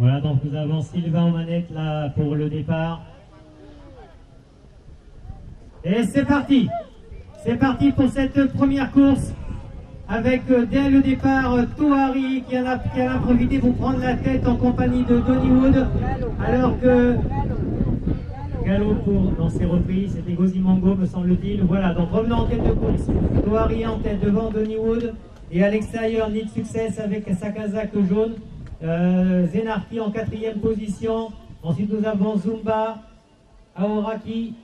Voilà, donc nous avons Sylvain aux manettes là pour le départ. Et c'est parti! C'est parti pour cette première course avec dès le départ Touari qui a profité pour prendre la tête en compagnie de Donnywood, alors que galop pour dans ses reprises, c'était Gozimango me semble-t-il. Voilà, donc revenons en tête de course. Touari en tête devant Donnywood et à l'extérieur Need Success avec sa casaque jaune. Zenarki en 4e position. Ensuite nous avons Zumba, Aoraki,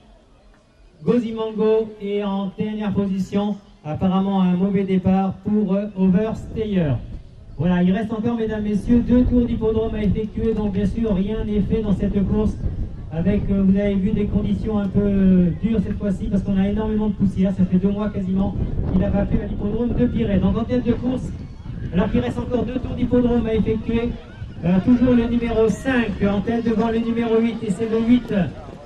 Gozimango et en dernière position, apparemment un mauvais départ pour Overstayer. Voilà, il reste encore, mesdames, messieurs, 2 tours d'hippodrome à effectuer, donc bien sûr rien n'est fait dans cette course avec, vous avez vu, des conditions un peu dures cette fois-ci parce qu'on a énormément de poussière, ça fait 2 mois quasiment qu'il n'a pas fait à l'hippodrome de Piret. Donc en tête de course, alors qu'il reste encore 2 tours d'hippodrome à effectuer, toujours le numéro 5 en tête devant le numéro 8 et c'est le 8.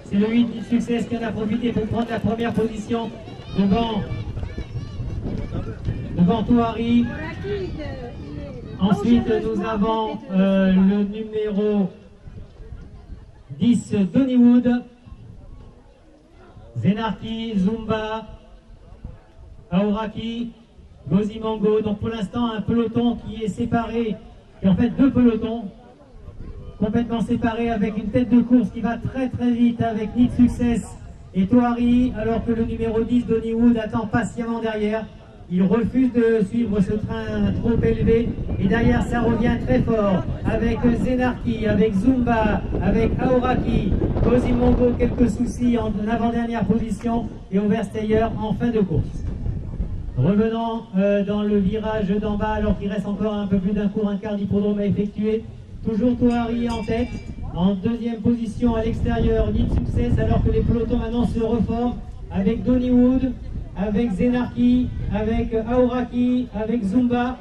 C'est le 8 du succès qui en a profité pour prendre la première position devant Touari. Ensuite, nous avons le numéro 10, Donnywood, Zenarki, Zumba, Aoraki, Gozimango. Donc pour l'instant, un peloton qui est séparé, et en fait 2 pelotons complètement séparés avec une tête de course qui va très très vite avec Need Success et Touari, alors que le numéro 10, Donnywood, attend patiemment derrière. Il refuse de suivre ce train trop élevé et derrière ça revient très fort avec Zenarki, avec Zumba, avec Aoraki, Gozimango, quelques soucis en avant-dernière position et Overstayer en fin de course. Revenons dans le virage d'en bas alors qu'il reste encore un peu plus d'un cours, un quart d'hippodrome à effectuer. Toujours Touari en tête, en 2e position à l'extérieur, Need Success, alors que les pelotons maintenant se reforment avec Donnywood, avec Zenarki, avec Aoraki, avec Zumba.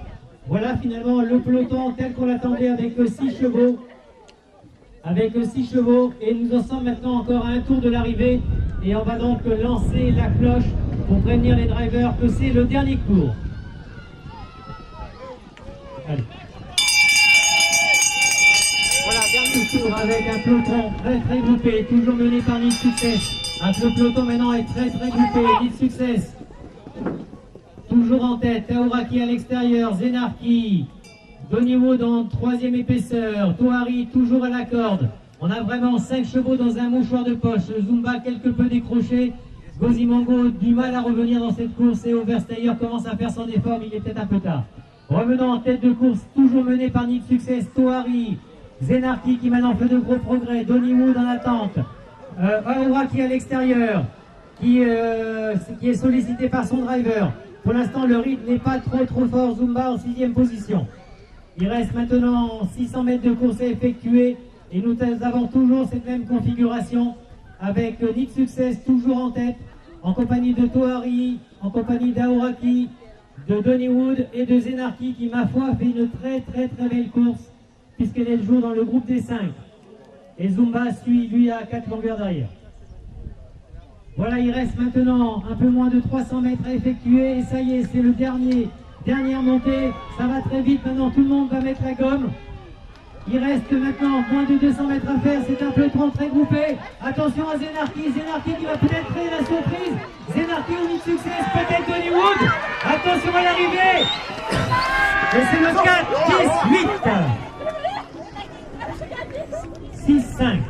Voilà finalement le peloton tel qu'on l'attendait avec 6 chevaux. Avec 6 chevaux et nous en sommes maintenant encore à un tour de l'arrivée et on va donc lancer la cloche pour prévenir les drivers que c'est le dernier cours. Allez. Voilà, dernier tour avec un peloton très très groupé, toujours mené par Need Success. Le peloton maintenant est très très groupé. Need Success, toujours en tête. Aoraki à l'extérieur, Zenarki, Donnywood en 3e épaisseur, Touari toujours à la corde. On a vraiment 5 chevaux dans un mouchoir de poche. Zumba quelque peu décroché. Gozimango du mal à revenir dans cette course et Overstayer commence à faire son effort, mais il est peut-être un peu tard. Revenons en tête de course, toujours mené par Need Success, Touari, Zenarki qui maintenant fait de gros progrès, Donnywood en attente, Aoraki à l'extérieur, qui est sollicité par son driver. Pour l'instant, le rythme n'est pas trop fort. Zumba en 6e position. Il reste maintenant 600 mètres de course à effectuer et nous avons toujours cette même configuration avec Need Success toujours en tête, en compagnie de Touari, en compagnie d'Aoraki, de Donnywood et de Zenarki qui, ma foi, fait une très belle course puisqu'elle est le jour dans le groupe des 5. Et Zumba suit, lui, à 4 longueurs derrière. Voilà, il reste maintenant un peu moins de 300 mètres à effectuer. Et ça y est, c'est le dernière montée. Ça va très vite maintenant, tout le monde va mettre la gomme. Il reste maintenant moins de 200 mètres à faire. C'est un peloton très groupé. Attention à Zenarki. Zenarki qui va peut-être créer la surprise. Zenarki au Need Success, peut-être Donnywood. Attention à l'arrivée. Et c'est le 4, 10, 8. 6, 5.